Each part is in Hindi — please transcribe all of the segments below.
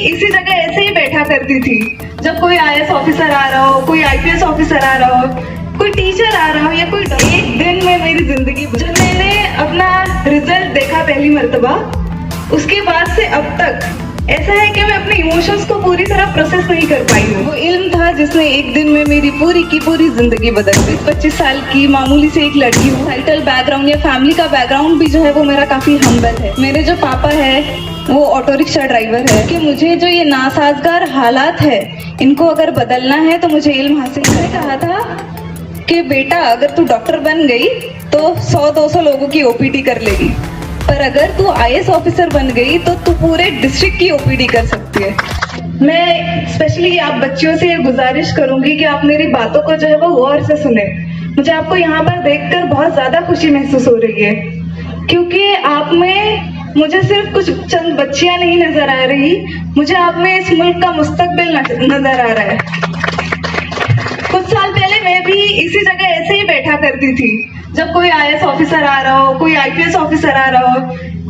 इसी जगह ऐसे ही बैठा करती थी। जब कोई आईएएस ऑफिसर आ रहा हो, कोई आईपीएस ऑफिसर आ रहा हो, कोई टीचर आ रहा हो या कोई, एक दिन में मेरी जिंदगी, जब मैंने अपना रिजल्ट देखा पहली मर्तबा, उसके बाद से अब तक ऐसा है कि मैं अपने इमोशंस को पूरी तरह प्रोसेस नहीं कर पाई हूँ। वो इल्म था जिसने एक दिन में मेरी पूरी की पूरी जिंदगी बदल दी। 25 साल की मामूली से एक लड़की हूँ। टाइटल बैकग्राउंड या फैमिली का बैकग्राउंड भी जो है वो मेरा काफी हम्बल है। मेरे जो पापा है वो ऑटो रिक्शा ड्राइवर है। कि मुझे जो ये नासाजगार हालात है इनको अगर बदलना है तो मुझे इल्म हासिल करने कहा था कि बेटा अगर तू डॉक्टर बन गई तो 100-200 लोगों की ओपीडी कर लेगी, पर अगर तू आईएएस ऑफिसर बन गई तो तू पूरे डिस्ट्रिक्ट की ओपीडी कर सकती है। मैं स्पेशली आप बच्चियों से ये गुजारिश करूंगी कि आप मेरी बातों को जो है वो गौर से सुने। मुझे आपको यहाँ पर देखकर बहुत ज्यादा खुशी महसूस हो रही है, क्योंकि आप में मुझे सिर्फ कुछ चंद बच्चियां नहीं नजर आ रही, मुझे आप में इस मुल्क का मुस्तकबिल नजर आ रहा है। कुछ साल पहले मैं भी इसी जगह ऐसे ही बैठा करती थी। जब कोई आईएएस ऑफिसर आ रहा हो, कोई आईपीएस ऑफिसर आ रहा हो,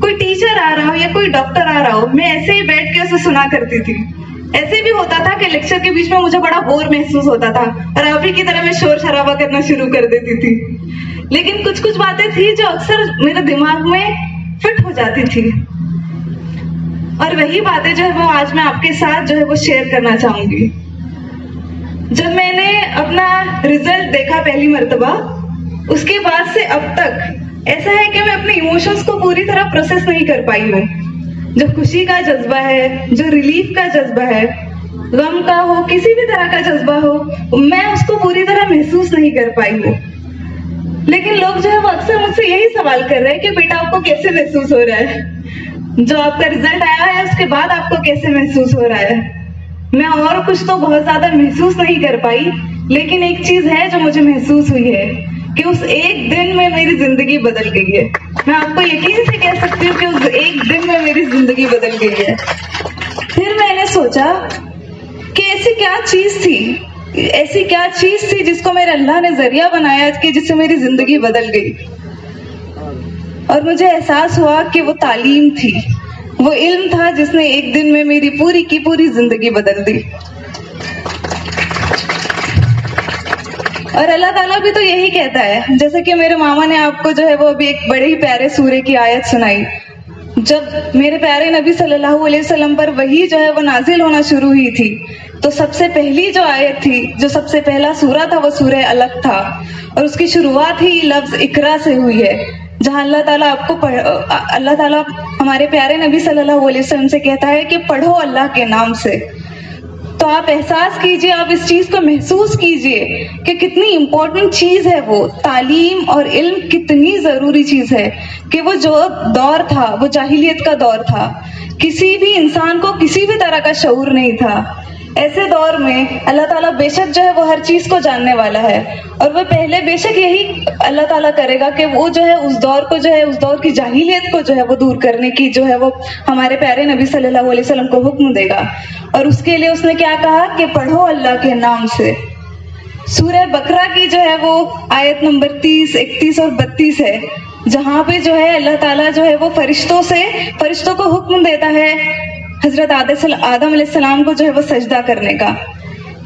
कोई टीचर आ रहा हो या कोई डॉक्टर आ रहा हो, मैं ऐसे ही बैठ के उसे सुना करती थी। ऐसे भी होता था कि लेक्चर के बीच में मुझे बड़ा बोर महसूस होता था और आप ही की तरह मैं शोर शराबा करना शुरू कर देती थी। लेकिन कुछ कुछ बातें थी जो अक्सर मेरे दिमाग में फिट हो जाती थी, और वही बातें जो है वो आज मैं आपके साथ जो है वो शेयर करना चाहूंगी। जब मैंने अपना रिजल्ट देखा पहली मर्तबा, उसके बाद से अब तक ऐसा है कि मैं अपने इमोशंस को पूरी तरह प्रोसेस नहीं कर पाई हूँ। जो खुशी का जज्बा है, जो रिलीफ का जज्बा है, गम का हो, किसी भी तरह का जज्बा हो, मैं उसको पूरी तरह महसूस नहीं कर पाई हूँ। लेकिन लोग जो है वो अक्सर मुझसे यही सवाल कर रहे हैं कि बेटा आपको कैसे महसूस हो रहा है, जो आपका रिजल्ट आया है उसके बाद आपको कैसे महसूस हो रहा है। मैं और कुछ तो बहुत ज्यादा महसूस नहीं कर पाई, लेकिन एक चीज है जो मुझे महसूस हुई है कि उस एक दिन में मेरी जिंदगी बदल गई है। मैं आपको यकीन से कह सकती हूँ कि उस एक दिन में मेरी जिंदगी बदल गई है। फिर मैंने सोचा कि ऐसी क्या चीज थी जिसको मेरे अल्लाह ने जरिया बनाया कि जिससे मेरी जिंदगी बदल गई। और मुझे एहसास हुआ कि वो तालीम थी, वो इल्म था जिसने एक दिन में मेरी पूरी की पूरी जिंदगी बदल दी। और अल्लाह ताला भी तो यही कहता है, जैसे कि मेरे मामा ने आपको जो है वो अभी एक बड़े ही प्यारे सूरे की आयत सुनाई। जब मेरे प्यारे नबी सल्लल्लाहु अलैहि वसल्लम पर वही जो है वो नाजिल होना शुरू हुई थी, तो सबसे पहली जो आयत थी, जो सबसे पहला सूरा था, वो सूरह अलक था, और उसकी शुरुआत ही लफ्ज इकरा से हुई है, जहाँ अल्लाह ताला हमारे प्यारे नबी सल्लल्लाहु अलैहि वसल्लम से कहता है कि पढ़ो अल्लाह के नाम से। तो आप एहसास कीजिए, आप इस चीज को महसूस कीजिए कि कितनी इम्पोर्टेंट चीज है वो तालीम और इल्म, कितनी जरूरी चीज है। कि वो जो दौर था वो जाहिलियत का दौर था, किसी भी इंसान को किसी भी तरह का शऊर नहीं था। ऐसे दौर में अल्लाह ताला बेशक जो है वो हर चीज को जानने वाला है, और वो पहले बेशक यही अल्लाह ताला करेगा कि वो जो है उस दौर को जो है, उस दौर की जाहिलियत को जो है वो दूर करने की जो है वो हमारे प्यारे नबी सल्लल्लाहु अलैहि वसल्लम को हुक्म देगा। और उसके लिए उसने क्या कहा कि पढ़ो अल्लाह के नाम से। सूरह बकरा की जो है वो आयत नंबर 30, 31 और 32 है, जहाँ पे जो है अल्लाह ताला जो है वो फरिश्तों को हुक्म देता है हजरत आदम अलैहिस्सलाम को जो है वो सजदा करने का।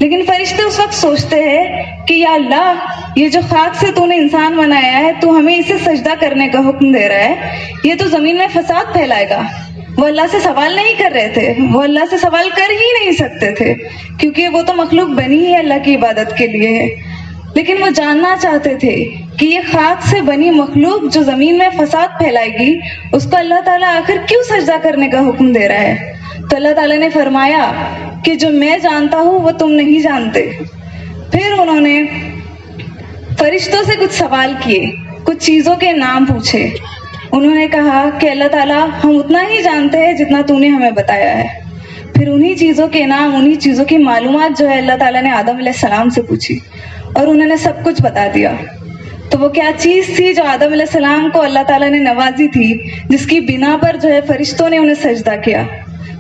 लेकिन फरिश्ते उस वक्त सोचते हैं कि या अल्लाह, ये जो खाक से तूने इंसान बनाया है, तू हमें इसे सजदा करने का हुक्म दे रहा है, ये तो जमीन में फसाद फैलाएगा। वो अल्लाह से सवाल नहीं कर रहे थे, वो अल्लाह से सवाल कर ही नहीं सकते थे, क्योंकि वो तो मखलूक बनी ही अल्लाह की इबादत के लिए है। लेकिन वो जानना चाहते थे कि ये खाक से बनी मखलूक जो जमीन में फसाद फैलाएगी, उसको अल्लाह ताला आखिर क्यों सजदा करने का हुक्म दे रहा है। तो अल्लाह ताला ने फरमाया कि जो मैं जानता हूँ वो तुम नहीं जानते। फिर उन्होंने फरिश्तों से कुछ सवाल किए, कुछ चीजों के नाम पूछे। उन्होंने कहा कि अल्लाह ताला, हम उतना ही जानते हैं जितना तूने हमें बताया है। फिर उन्हीं चीजों के नाम, उन्हीं चीजों की मालूमात जो है अल्लाह ताला ने आदम अलैहिस्सलाम से पूछी, और उन्होंने सब कुछ बता दिया। तो वो क्या चीज थी जो आदम अलैहिस्सलाम को अल्लाह ताला ने नवाजी थी, जिसकी बिना पर जो है फरिश्तों ने उन्हें सजदा किया?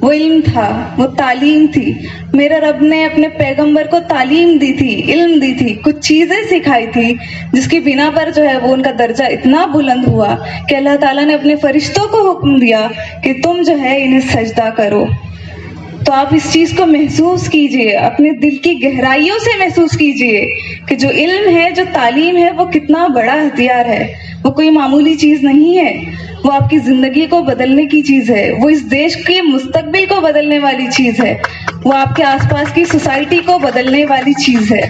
वो इल्म था, वो तालीम थी। मेरे रब ने अपने पैगंबर को तालीम दी थी, इल्म दी थी, कुछ चीजें सिखाई थी, जिसकी बिना पर जो है वो उनका दर्जा इतना बुलंद हुआ कि अल्लाह ताला ने अपने फरिश्तों को हुक्म दिया कि तुम जो है इन्हें सजदा करो। तो तो आप इस चीज को महसूस कीजिए, अपने दिल की गहराइयों से महसूस कीजिए कि जो इल्म है, जो तालीम है, वो कितना बड़ा हथियार है। वो कोई मामूली चीज नहीं है, वो आपकी जिंदगी को बदलने की चीज है, वो इस देश के मुस्तकबिल को बदलने वाली चीज है, वो आपके आसपास की सोसाइटी को बदलने वाली चीज है।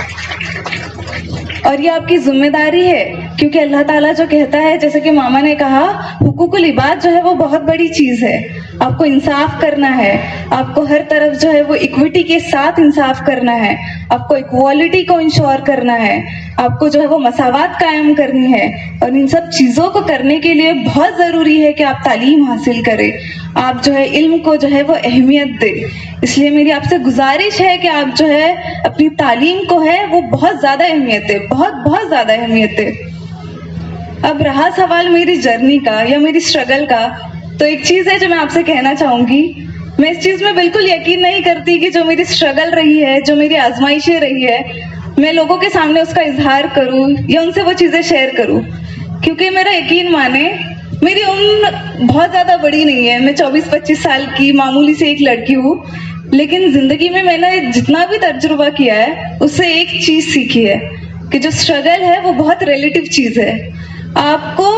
और ये आपकी जिम्मेदारी है, क्योंकि अल्लाह ताला जो कहता है, जैसे कि मामा ने कहा, हुकूकुल इबाद जो है वो बहुत बड़ी चीज है। आपको इंसाफ करना है, आपको हर तरफ जो है वो इक्विटी के साथ इंसाफ करना है, आपको इक्वालिटी को इंश्योर करना है, आपको जो है वो मसावात कायम करनी है। और इन सब चीजों को करने के लिए बहुत जरूरी है कि आप तालीम हासिल करें, आप जो है इल्म को जो है वो अहमियत दें। इसलिए मेरी आपसे गुजारिश है कि आप जो है अपनी तालीम को है वो बहुत ज्यादा अहमियत दें, बहुत ज्यादा अहमियत दें। अब रहा सवाल मेरी जर्नी का या मेरी स्ट्रगल का, तो एक चीज है जो मैं आपसे कहना चाहूंगी, मैं इस चीज में बिल्कुल यकीन नहीं करती कि जो मेरी स्ट्रगल रही है, जो मेरी आजमाइशें रही है, मैं लोगों के सामने उसका इजहार करूं या उनसे वो चीजें शेयर करूं। क्योंकि मेरा यकीन माने, मेरी उम्र बहुत ज्यादा बड़ी नहीं है, मैं 24-25 साल की मामूली से एक लड़की हूँ, लेकिन जिंदगी में मैंने जितना भी तजुर्बा किया है उससे एक चीज सीखी है कि जो स्ट्रगल है वो बहुत रिलेटिव चीज है। आपको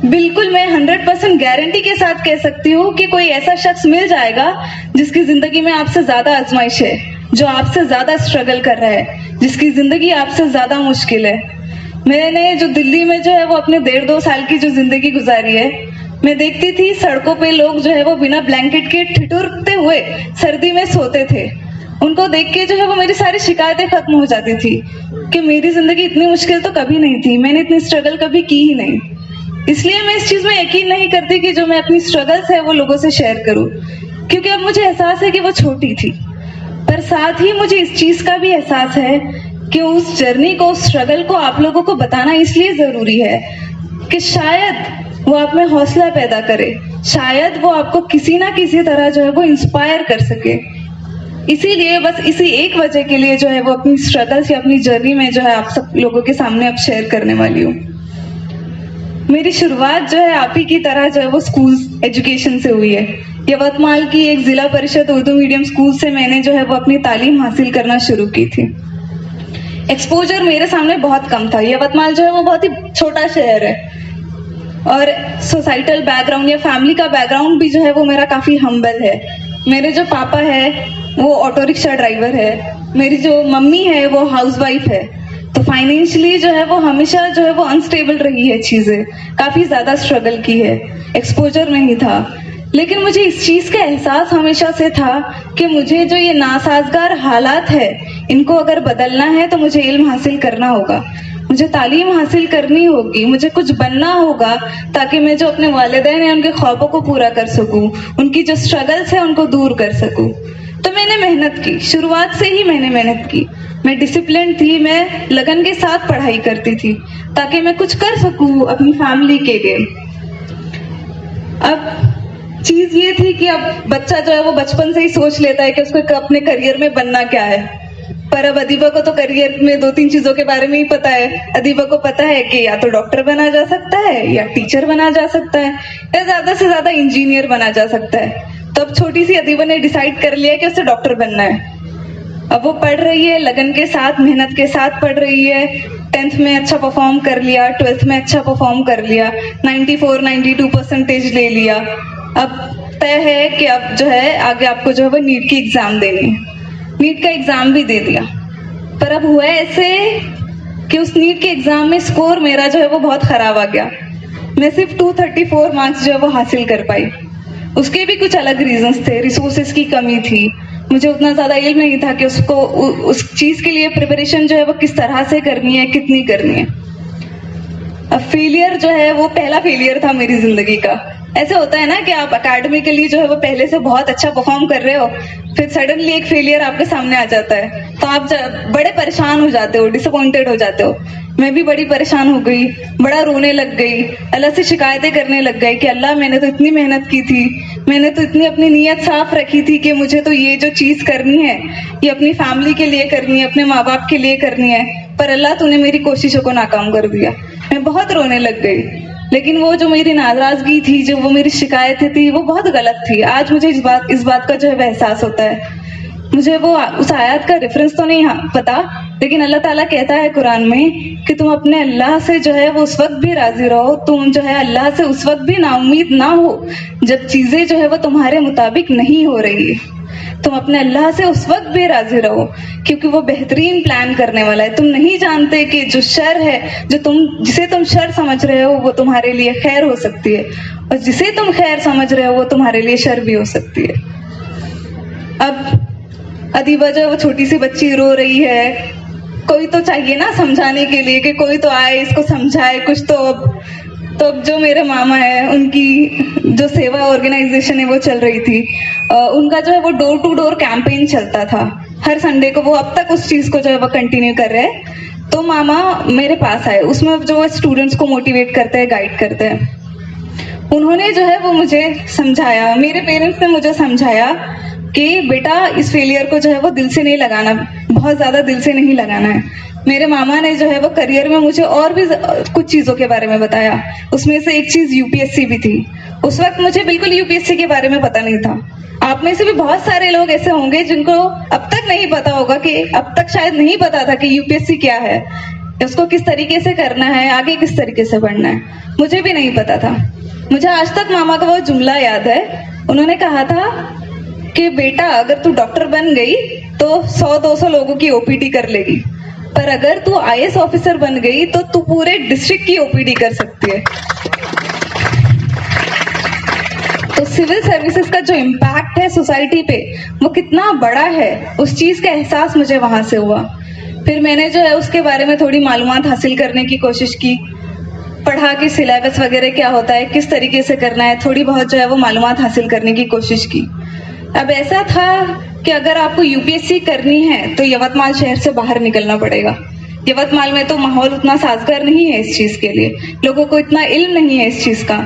बिल्कुल मैं 100% गारंटी के साथ कह सकती हूँ कि कोई ऐसा शख्स मिल जाएगा जिसकी जिंदगी में आपसे ज्यादा आजमाइश है, जो आपसे ज्यादा स्ट्रगल कर रहा है, जिसकी जिंदगी आपसे ज्यादा मुश्किल है। मैंने जो दिल्ली में जो है वो अपने 1.5-2 साल की जो जिंदगी गुजारी है, मैं देखती थी सड़कों पे लोग जो है वो बिना ब्लैंकेट के ठिठुरते हुए सर्दी में सोते थे। उनको देख के जो है वो मेरी सारी शिकायतें खत्म हो जाती थी कि मेरी जिंदगी इतनी मुश्किल तो कभी नहीं थी, मैंने इतनी स्ट्रगल कभी की ही नहीं। इसलिए मैं इस चीज में यकीन नहीं करती कि जो मैं अपनी स्ट्रगल्स है वो लोगों से शेयर करूं, क्योंकि अब मुझे एहसास है कि वो छोटी थी, पर साथ ही मुझे इस चीज का भी एहसास है कि उस जर्नी को, उस स्ट्रगल को आप लोगों को बताना इसलिए जरूरी है कि शायद वो आप में हौसला पैदा करे, शायद वो आपको किसी ना किसी तरह जो है वो इंस्पायर कर सके। इसीलिए बस इसी एक वजह के लिए जो है वो अपनी स्ट्रगल्स या अपनी जर्नी में जो है आप सब लोगों के सामने अब शेयर करने वाली हूँ। मेरी शुरुआत जो है आप ही की तरह जो है वो स्कूल एजुकेशन से हुई है। यवतमाल की एक जिला परिषद उर्दू मीडियम स्कूल से मैंने जो है वो अपनी तालीम हासिल करना शुरू की थी। एक्सपोजर मेरे सामने बहुत कम था। यवतमाल जो है वो बहुत ही छोटा शहर है और सोसाइटल बैकग्राउंड या फैमिली का बैकग्राउंड भी जो है वो मेरा काफी हम्बल है। मेरे जो पापा है वो ऑटो रिक्शा ड्राइवर है, मेरी जो मम्मी है वो हाउसवाइफ है, तो फाइनेंशियली जो है वो हमेशा जो है वो अनस्टेबल रही है, चीजें काफी ज्यादा स्ट्रगल की है, एक्सपोजर नहीं था। लेकिन मुझे इस चीज का एहसास हमेशा से था कि मुझे जो ये नासाजगार हालात है इनको अगर बदलना है तो मुझे इल्म हासिल करना होगा, मुझे तालीम हासिल करनी होगी, मुझे कुछ बनना होगा ताकि मैं जो अपने वालिदैन हैं उनके ख्वाबों को पूरा कर सकूं, उनकी जो स्ट्रगल्स है उनको दूर कर सकूं। तो मैंने मेहनत की, शुरुआत से ही मैंने मेहनत की, मैं डिसिप्लिन थी, मैं लगन के साथ पढ़ाई करती थी ताकि मैं कुछ कर सकूं अपनी फैमिली के लिए। अब चीज ये थी कि अब बच्चा जो है वो बचपन से ही सोच लेता है कि उसको अपने करियर में बनना क्या है, पर अब अदीबा को तो करियर में 2-3 चीजों के बारे में ही पता है। अदीबा को पता है कि या तो डॉक्टर बना जा सकता है या टीचर बना जा सकता है या ज्यादा से ज्यादा इंजीनियर बना जा सकता है। तो अब छोटी सी अदीबा ने डिसाइड कर लिया कि उसे डॉक्टर बनना है। अब वो पढ़ रही है, लगन के साथ, मेहनत के साथ पढ़ रही है। 10th में अच्छा परफॉर्म कर लिया, 12th में अच्छा परफॉर्म कर लिया, 94-92% ले लिया। अब तय है कि अब जो है आगे आपको जो है वो नीट की एग्जाम देनी है। नीट का एग्जाम भी दे दिया, पर अब हुआ ऐसे कि उस नीट के एग्जाम में स्कोर मेरा जो है वो बहुत खराब आ गया। मैं सिर्फ 234 मार्क्स जो है वो हासिल कर पाई। उसके भी कुछ अलग रीजंस थे, रिसोर्सेज की कमी थी, मुझे उतना ज्यादा इल्म नहीं था कि उसको उस चीज के लिए प्रिपरेशन जो है वो किस तरह से करनी है, कितनी करनी है। अब फेलियर जो है वो पहला फेलियर था मेरी जिंदगी का। ऐसे होता है ना कि आप अकेडमिकली जो है वो पहले से बहुत अच्छा परफॉर्म कर रहे हो, फिर सडनली एक फेलियर आपके सामने आ जाता है तो आप बड़े परेशान हो जाते हो, डिसअपॉइंटेड हो जाते हो। मैं भी बड़ी परेशान हो गई, बड़ा रोने लग गई, अल्लाह से शिकायतें करने लग गई कि अल्लाह मैंने तो इतनी मेहनत की थी, मैंने तो इतनी अपनी नीयत साफ रखी थी कि मुझे तो ये जो चीज करनी है ये अपनी फैमिली के लिए करनी है, अपने माँ बाप के लिए करनी है, पर अल्लाह तूने मेरी कोशिशों को नाकाम कर दिया। मैं बहुत रोने लग गई। लेकिन वो जो मेरी नाराजगी थी, जो वो मेरी शिकायतें थी, वो बहुत गलत थी। आज मुझे इस बात का जो है एहसास होता है। मुझे वो उस आयत का रेफरेंस तो नहीं पता, लेकिन अल्लाह ताला कहता है कुरान में कि तुम अपने अल्लाह से जो है वो उस वक्त भी राजी रहो, तुम जो है अल्लाह से उस वक्त भी नाउम्मीद ना हो जब चीजें जो है वो तुम्हारे मुताबिक नहीं हो रही है। तुम अपने अल्लाह से उस वक्त भी राजी रहो, क्योंकि वो बेहतरीन प्लान करने वाला है। तुम नहीं जानते कि जो शर है, जिसे तुम शर समझ रहे हो, वो तुम्हारे लिए खैर हो सकती है, और जिसे तुम खैर समझ रहे हो वो तुम्हारे लिए शर भी हो सकती है। अब अदीबा जो है वो छोटी सी बच्ची रो रही है, कोई तो चाहिए ना समझाने के लिए कि कोई तो आए इसको समझाए कुछ तो। अब जो मेरे मामा है, उनकी जो सेवा ऑर्गेनाइजेशन है वो चल रही थी, उनका जो है वो डोर टू डोर कैंपेन चलता था हर संडे को। वो अब तक उस चीज को जो है वो कंटिन्यू कर रहे हैं। तो मामा मेरे पास आए, उसमें जो स्टूडेंट्स को मोटिवेट करते हैं, गाइड करते हैं। उन्होंने जो है वो मुझे समझाया, मेरे पेरेंट्स ने मुझे समझाया कि बेटा इस फेलियर को जो है वो दिल से नहीं लगाना, बहुत ज्यादा दिल से नहीं लगाना है। मेरे मामा ने जो है वो करियर में मुझे और भी कुछ चीजों के बारे में बताया। उसमें से एक चीज यूपीएससी भी थी। उस वक्त मुझे बिल्कुल यूपीएससी के बारे में पता नहीं था। आप में से भी बहुत सारे लोग ऐसे होंगे जिनको अब तक नहीं पता होगा, कि अब तक शायद नहीं पता था कि यूपीएससी क्या है, उसको किस तरीके से करना है, आगे किस तरीके से बढ़ना है। मुझे भी नहीं पता था। मुझे आज तक मामा का वो जुमला याद है। उन्होंने कहा था कि बेटा अगर तू डॉक्टर बन गई तो 100-200 लोगों की ओपीडी कर लेगी, पर अगर तू आईएएस ऑफिसर बन गई तो तू पूरे डिस्ट्रिक्ट की ओपीडी कर सकती है। तो सिविल सर्विसेज का जो इम्पैक्ट है सोसाइटी पे वो कितना बड़ा है, उस चीज का एहसास मुझे वहां से हुआ। फिर मैंने जो है उसके बारे में थोड़ी मालूमात हासिल करने की कोशिश की, पढ़ा कि सिलेबस वगैरह क्या होता है, किस तरीके से करना है, थोड़ी बहुत जो है वो मालूमात हासिल करने की कोशिश की। अब ऐसा था कि अगर आपको यूपीएससी करनी है तो यवतमाल शहर से बाहर निकलना पड़ेगा। यवतमाल में तो माहौल उतना साजगार नहीं है इस चीज के लिए, लोगों को इतना इल्म नहीं है इस चीज का।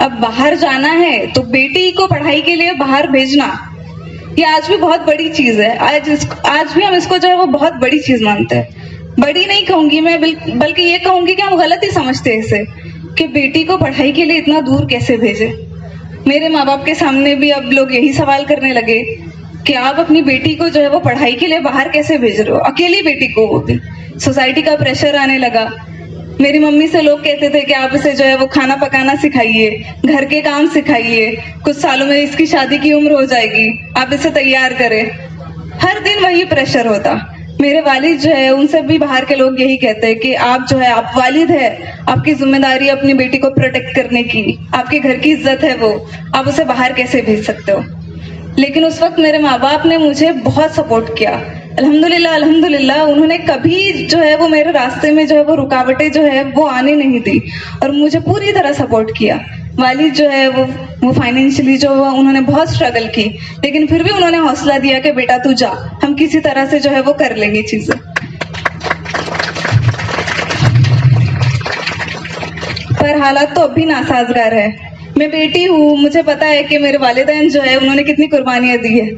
अब बाहर जाना है तो बेटी को पढ़ाई के लिए बाहर भेजना, ये आज भी बहुत बड़ी चीज है। आज भी हम इसको जो है वो बहुत बड़ी चीज मानते हैं। बड़ी नहीं कहूंगी मैं, बल्कि ये कहूंगी कि हम गलत ही समझते हैं इसे, कि बेटी को पढ़ाई के लिए इतना दूर कैसे भेजे। मेरे माँ बाप के सामने भी अब लोग यही सवाल करने लगे कि आप अपनी बेटी को जो है वो पढ़ाई के लिए बाहर कैसे भेज रहे हो, अकेली बेटी को। वो भी सोसाइटी का प्रेशर आने लगा। मेरी मम्मी से लोग कहते थे कि आप इसे जो है वो खाना पकाना सिखाइए, घर के काम सिखाइए, कुछ सालों में इसकी शादी की उम्र हो जाएगी, आप इसे तैयार करें। हर दिन वही प्रेशर होता। मेरे वालिद जो है उनसे भी बाहर के लोग यही कहते हैं कि आप जो है, आप वालिद है, आपकी जिम्मेदारी अपनी बेटी को प्रोटेक्ट करने की, आपके घर की इज्जत है वो, आप उसे बाहर कैसे भेज सकते हो। लेकिन उस वक्त मेरे माँ बाप ने मुझे बहुत सपोर्ट किया। अल्हम्दुलिल्लाह उन्होंने कभी जो है वो मेरे रास्ते में जो है वो रुकावटें जो है वो आने नहीं दी और मुझे पूरी तरह सपोर्ट किया। वालिद जो है वो फाइनेंशियली जो उन्होंने बहुत स्ट्रगल की, लेकिन फिर भी उन्होंने हौसला दिया कि बेटा तू जा, हम किसी तरह से जो है वो कर लेंगे चीजें। पर हालात तो अभी नासाजगार है। मैं बेटी हूँ, मुझे पता है कि मेरे वालिदैन जो है उन्होंने कितनी कुर्बानियां दी है,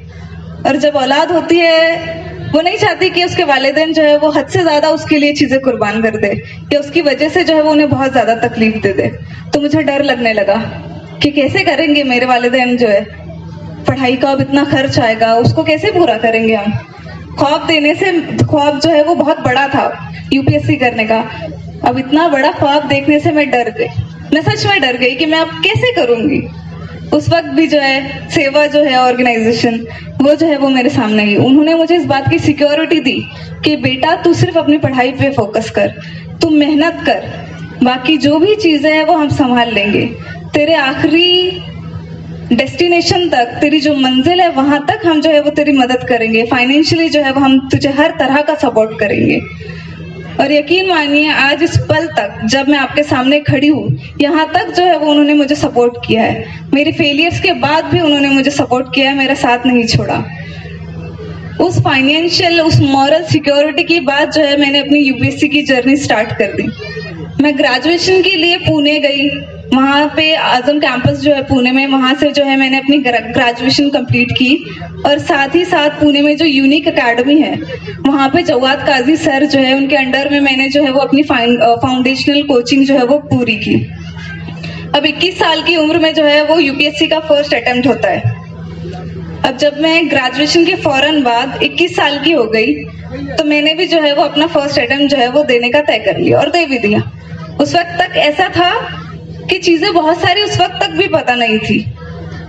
और जब औलाद होती है वो नहीं चाहती कि उसके वालिदैन जो है वो हद से ज्यादा उसके लिए चीजें कुर्बान कर दे, या उसकी वजह से जो है वो उन्हें बहुत ज्यादा तकलीफ दे दे। तो मुझे डर लगने लगा कि कैसे करेंगे मेरे वालिदैन जो है, पढ़ाई का अब इतना खर्च आएगा, उसको कैसे पूरा करेंगे हम। ख्वाब जो है वो बहुत बड़ा था यूपीएससी करने का। अब इतना बड़ा ख्वाब देखने से मैं डर गई, मैं सच में डर गई कि मैं अब कैसे करूंगी। उस वक्त भी जो है सेवा जो है ऑर्गेनाइजेशन वो जो है वो मेरे सामने आई। उन्होंने मुझे इस बात की सिक्योरिटी दी कि बेटा तू सिर्फ अपनी पढ़ाई पे फोकस कर, तू मेहनत कर, बाकी जो भी चीजें हैं वो हम संभाल लेंगे। तेरे आखिरी डेस्टिनेशन तक, तेरी जो मंजिल है वहां तक हम जो है वो तेरी मदद करेंगे, फाइनेंशियली जो है वो हम तुझे हर तरह का सपोर्ट करेंगे। और यकीन मानिए आज इस पल तक जब मैं आपके सामने खड़ी हूँ, यहाँ तक जो है वो उन्होंने मुझे सपोर्ट किया है। मेरे फेलियर्स के बाद भी उन्होंने मुझे सपोर्ट किया है, मेरा साथ नहीं छोड़ा। उस फाइनेंशियल, उस मॉरल सिक्योरिटी की बात जो है मैंने अपनी यूपीएससी की जर्नी स्टार्ट कर दी। मैं ग्रेजुएशन के लिए पुणे गई, वहाँ पे आजम कैंपस जो है पुणे में, वहाँ से जो है मैंने अपनी ग्रेजुएशन कंप्लीट की। और साथ ही साथ पुणे में जो यूनिक एकेडमी है वहाँ पे जवाद काजी सर जो है उनके अंडर में मैंने जो है वो अपनी फाउंडेशनल कोचिंग जो है वो पूरी की। अब 21 साल की उम्र में जो है वो यूपीएससी का फर्स्ट अटेम्प्ट होता है। अब जब मैं ग्रेजुएशन के फौरन बाद 21 साल की हो गई तो मैंने भी जो है वो अपना फर्स्ट अटेम्प्ट जो है वो देने का तय कर लिया और दे भी दिया। उस वक्त तक ऐसा था कि चीजें बहुत सारी उस वक्त तक भी पता नहीं थी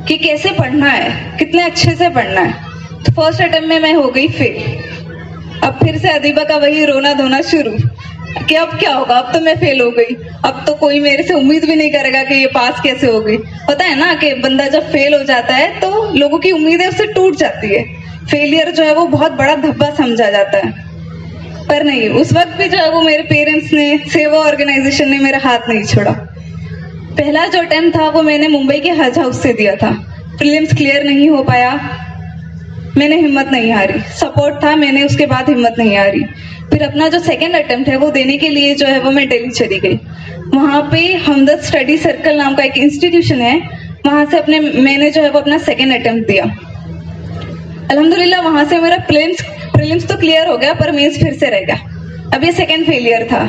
कि कैसे पढ़ना है, कितने अच्छे से पढ़ना है। तो फर्स्ट अटेम्प्ट में मैं हो गई फेल। अब फिर से अदीबा का वही रोना धोना शुरू कि अब क्या होगा, अब तो मैं फेल हो गई, अब तो कोई मेरे से उम्मीद भी नहीं करेगा कि ये पास कैसे हो गई। पता है ना कि बंदा जब फेल हो जाता है तो लोगों की उम्मीदें उससे टूट जाती है। फेलियर जो है वो बहुत बड़ा धब्बा समझा जाता है, पर नहीं, उस वक्त भी जो है वो मेरे पेरेंट्स ने, सेवा ऑर्गेनाइजेशन ने मेरा हाथ नहीं छोड़ा। पहला जो अटेम्प्ट था वो मैंने मुंबई के हज हाउस से दिया था। प्रीलिम्स क्लियर नहीं हो पाया, मैंने हिम्मत नहीं हारी, सपोर्ट था, मैंने उसके बाद हिम्मत नहीं हारी। फिर अपना जो सेकंड अटेम्प्ट है वो देने के लिए जो है वो मैं दिल्ली चली गई। वहाँ पे हमदर्द स्टडी सर्कल नाम का एक इंस्टीट्यूशन है, वहाँ से मैंने जो है वो अपना सेकंड अटेम्प्ट दिया। अल्हम्दुलिल्लाह वहाँ से मेरा प्रीलिम्स तो क्लियर हो गया, पर मेंस फिर से रह गया। अब ये सेकंड फेलियर था,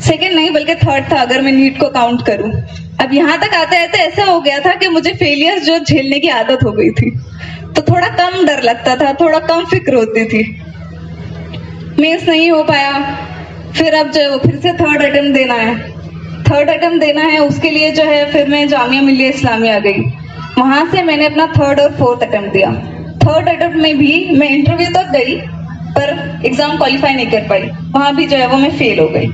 सेकंड नहीं बल्कि थर्ड था अगर मैं नीट को काउंट करूं। अब यहाँ तक आते आते ऐसा हो गया था कि मुझे फेलियर जो झेलने की आदत हो गई थी, तो थोड़ा कम डर लगता था, थोड़ा कम फिक्र होती थी। मेंस नहीं हो पाया, फिर अब जो फिर से थर्ड अटेम्प्ट देना है, थर्ड अटेम्प्ट देना है, उसके लिए जो है फिर मैं जामिया मिलिया इस्लामिया गई। वहां से मैंने अपना थर्ड और फोर्थ अटेम्प्ट दिया। थर्ड अटेम्प्ट में भी मैं इंटरव्यू तक गई पर एग्जाम क्वालिफाई नहीं कर पाई, वहां भी जो है वो मैं फेल हो गई।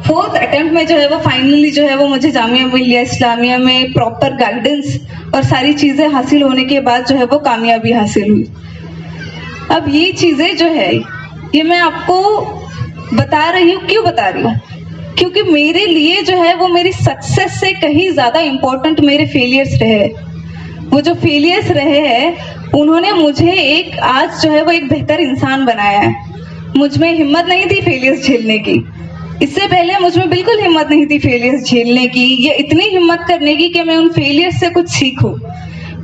फोर्थ अटेम्प्ट में जो है वो फाइनली जो है वो मुझे जामिया मिलिया इस्लामिया में प्रॉपर गाइडेंस और सारी चीजें हासिल होने के बाद जो है वो कामयाबी हासिल हुई। अब ये चीजें जो है ये मैं आपको बता रही हूँ, क्यों बता रही हूँ? क्योंकि मेरे लिए जो है वो मेरी सक्सेस से कहीं ज्यादा इम्पोर्टेंट मेरे फेलियर्स रहे। वो जो फेलियर्स रहे हैं उन्होंने मुझे एक आज जो है वो एक बेहतर इंसान बनाया है। मुझ में हिम्मत नहीं थी फेलियर्स झेलने की, इससे पहले मुझ में बिल्कुल हिम्मत नहीं थी फेलियर्स झेलने की या इतनी हिम्मत करने की कि मैं उन फेलियर्स से कुछ सीखूं।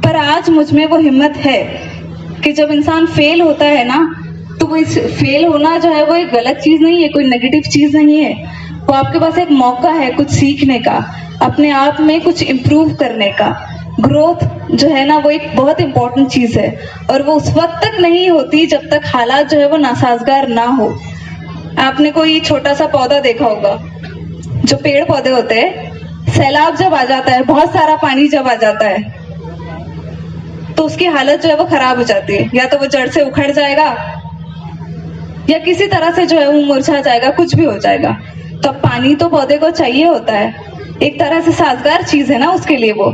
पर आज मुझ में वो हिम्मत है कि जब इंसान फेल होता है ना तो वो फेल होना जो है वो एक गलत चीज नहीं है, कोई नेगेटिव चीज नहीं है। वो आपके पास एक मौका है कुछ सीखने का, अपने आप में कुछ इम्प्रूव करने का। ग्रोथ जो है ना वो एक बहुत इंपॉर्टेंट चीज है और वो उस वक्त तक नहीं होती जब तक हालात जो है वो नासाजगार ना हो। आपने कोई छोटा सा पौधा देखा होगा, जो पेड़ पौधे होते हैं, सैलाब जब आ जाता है, बहुत सारा पानी जब आ जाता है तो उसकी हालत जो है वो खराब हो जाती है, या तो वो जड़ से उखड़ जाएगा या किसी तरह से जो है वो मुरझा जाएगा, कुछ भी हो जाएगा। तो पानी तो पौधे को चाहिए होता है, एक तरह से साजगार चीज है ना उसके लिए वो।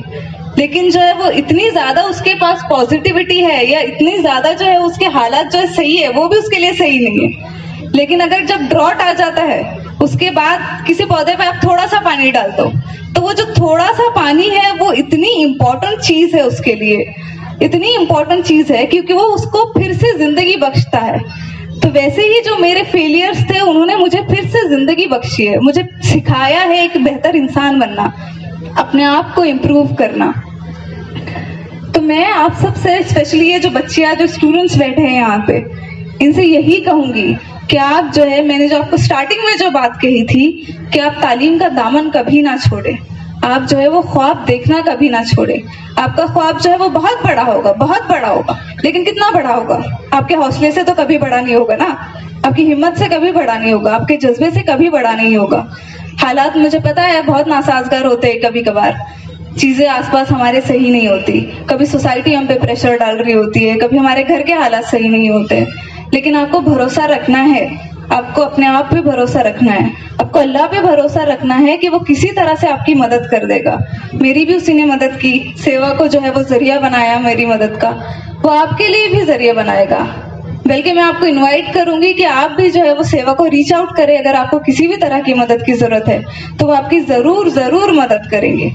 लेकिन जो है वो इतनी ज्यादा उसके पास पॉजिटिविटी है या इतनी ज्यादा जो है उसके हालात जो है सही है, वो भी उसके लिए सही नहीं है। लेकिन अगर जब ड्रॉट आ जाता है उसके बाद किसी पौधे पे आप थोड़ा सा पानी डाल दो तो वो जो थोड़ा सा पानी है वो इतनी इम्पोर्टेंट चीज है उसके लिए, इतनी इम्पोर्टेंट चीज है क्योंकि वो उसको फिर से जिंदगी बख्शता है। तो वैसे ही जो मेरे फेलियर्स थे उन्होंने मुझे फिर से जिंदगी बख्शी है, मुझे सिखाया है एक बेहतर इंसान बनना, अपने आप को इम्प्रूव करना। तो मैं आप सबसे स्पेशली ये जो बच्चियां जो स्टूडेंट्स बैठे हैं यहाँ पे, इनसे यही कहूंगी कि आप जो है, मैंने जो आपको स्टार्टिंग में जो बात कही थी कि आप तालीम का दामन कभी ना छोड़े, आप जो है वो ख्वाब देखना कभी ना छोड़े। आपका ख्वाब जो है वो बहुत बड़ा होगा, बहुत बड़ा होगा, लेकिन कितना बड़ा होगा? आपके हौसले से तो कभी बड़ा नहीं होगा ना, आपकी हिम्मत से कभी बड़ा नहीं होगा, आपके जज्बे से कभी बड़ा नहीं होगा। हालात मुझे पता है बहुत नासाजगार होते हैं, कभी कभार चीजें आसपास हमारे सही नहीं होती, कभी सोसाइटी हम पे प्रेशर डाल रही होती है, कभी हमारे घर के हालात सही नहीं होते, लेकिन आपको भरोसा रखना है, आपको अपने आप पे भरोसा रखना है, आपको अल्लाह पे भरोसा रखना है कि वो किसी तरह से आपकी मदद कर देगा। मेरी भी उसी ने मदद की, सेवा को जो है वो जरिया बनाया मेरी मदद का, वो आपके लिए भी जरिया बनाएगा। बल्कि मैं आपको इनवाइट करूंगी कि आप भी जो है वो सेवा को रीच आउट करें। अगर आपको किसी भी तरह की मदद की जरूरत है तो वो आपकी जरूर जरूर मदद करेंगे।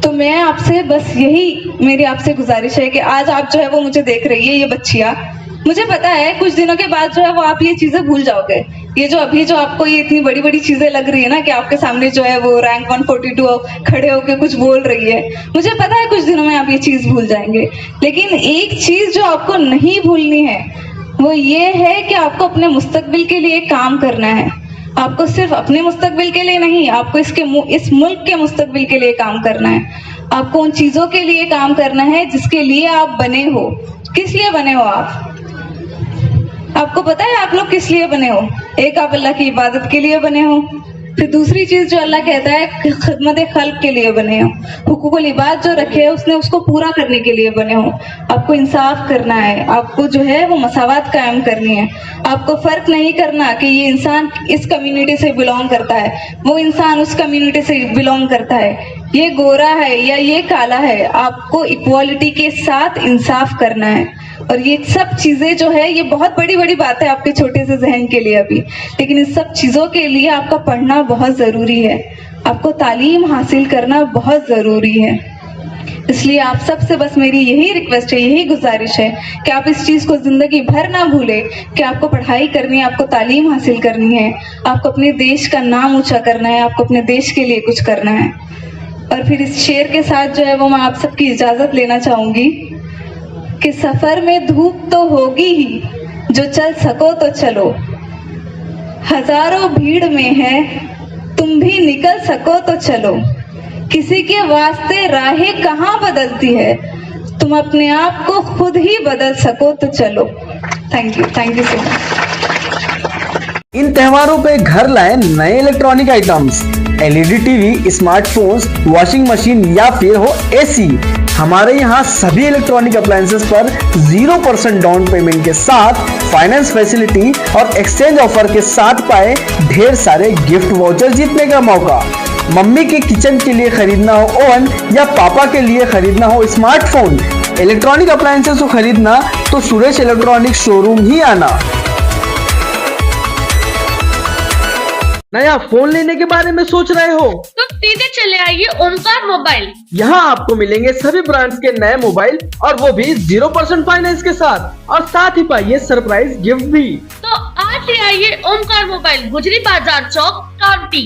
तो मैं आपसे बस यही मेरी आपसे गुजारिश है कि आज आप जो है वो मुझे देख रही है, ये बच्चियां, मुझे पता है कुछ दिनों के बाद जो है वो आप ये चीजें भूल जाओगे। ये जो अभी जो आपको ये इतनी बड़ी बड़ी चीजें लग रही है ना कि आपके सामने जो है वो रैंक 142 खड़े होके कुछ बोल रही है, मुझे पता है कुछ दिनों में आप ये चीज भूल जाएंगे। लेकिन एक चीज जो आपको नहीं भूलनी है वो ये है कि आपको अपने मुस्तकबिल के लिए काम करना है, आपको सिर्फ अपने मुस्तकबिल के लिए नहीं, आपको इस मुल्क के मुस्तकबिल के लिए काम करना है। आपको उन चीजों के लिए काम करना है जिसके लिए आप बने हो। किस लिए बने हो आपको पता है आप लोग किस लिए बने हो? एक, आप अल्लाह की इबादत के लिए बने हो। फिर दूसरी चीज जो अल्लाह कहता है, खिदमत खल्क के लिए बने हो। हुकूकुल इबाद जो रखे है उसने उसको पूरा करने के लिए बने हो। आपको इंसाफ करना है, आपको जो है वो मसावत कायम करनी है। आपको फर्क नहीं करना कि ये इंसान इस कम्युनिटी से बिलोंग करता है, वो इंसान उस कम्युनिटी से बिलोंग करता है, ये गोरा है या ये काला है। आपको इक्वालिटी के साथ इंसाफ करना है। और ये सब चीजें जो है ये बहुत बड़ी बड़ी बात है आपके छोटे से जहन के लिए अभी, लेकिन इस सब चीजों के लिए आपका पढ़ना बहुत जरूरी है, आपको तालीम हासिल करना बहुत जरूरी है। इसलिए आप सबसे बस मेरी यही रिक्वेस्ट है, यही गुजारिश है कि आप इस चीज को जिंदगी भर ना भूले कि आपको पढ़ाई करनी है, आपको तालीम हासिल करनी है, आपको अपने देश का नाम ऊंचा करना है, आपको अपने देश के लिए कुछ करना है। और फिर इस शेर के साथ जो है वो मैं आप सबकी इजाजत लेना चाहूंगी कि सफर में धूप तो होगी ही, जो चल सको तो चलो, हजारों भीड़ में है, तुम भी निकल सको तो चलो, किसी के वास्ते राहें कहाँ बदलती है, तुम अपने आप को खुद ही बदल सको तो चलो। Thank you so much. इन त्योहारों पे घर लाएं नए electronic items, LED TV, smartphones, washing machine या फिर हो एसी। हमारे यहाँ सभी इलेक्ट्रॉनिक अप्लायंसेस पर 0% डाउन पेमेंट के साथ फाइनेंस फैसिलिटी और एक्सचेंज ऑफर के साथ पाए ढेर सारे गिफ्ट वाउचर जीतने का मौका। मम्मी के किचन के लिए खरीदना हो ओवन या पापा के लिए खरीदना हो स्मार्टफोन, इलेक्ट्रॉनिक अप्लायंसेस को खरीदना तो सुरेश इलेक्ट्रॉनिक शोरूम ही आना। नया फोन लेने के बारे में सोच रहे हो तो सीधे चले आइए ओमकार मोबाइल। यहाँ आपको मिलेंगे सभी ब्रांड्स के नए मोबाइल और वो भी 0% फाइनेंस के साथ, और साथ ही पाइए सरप्राइज गिफ्ट भी। तो आज ही आइए ओमकार मोबाइल, गुजरी बाजार चौक, कावटी।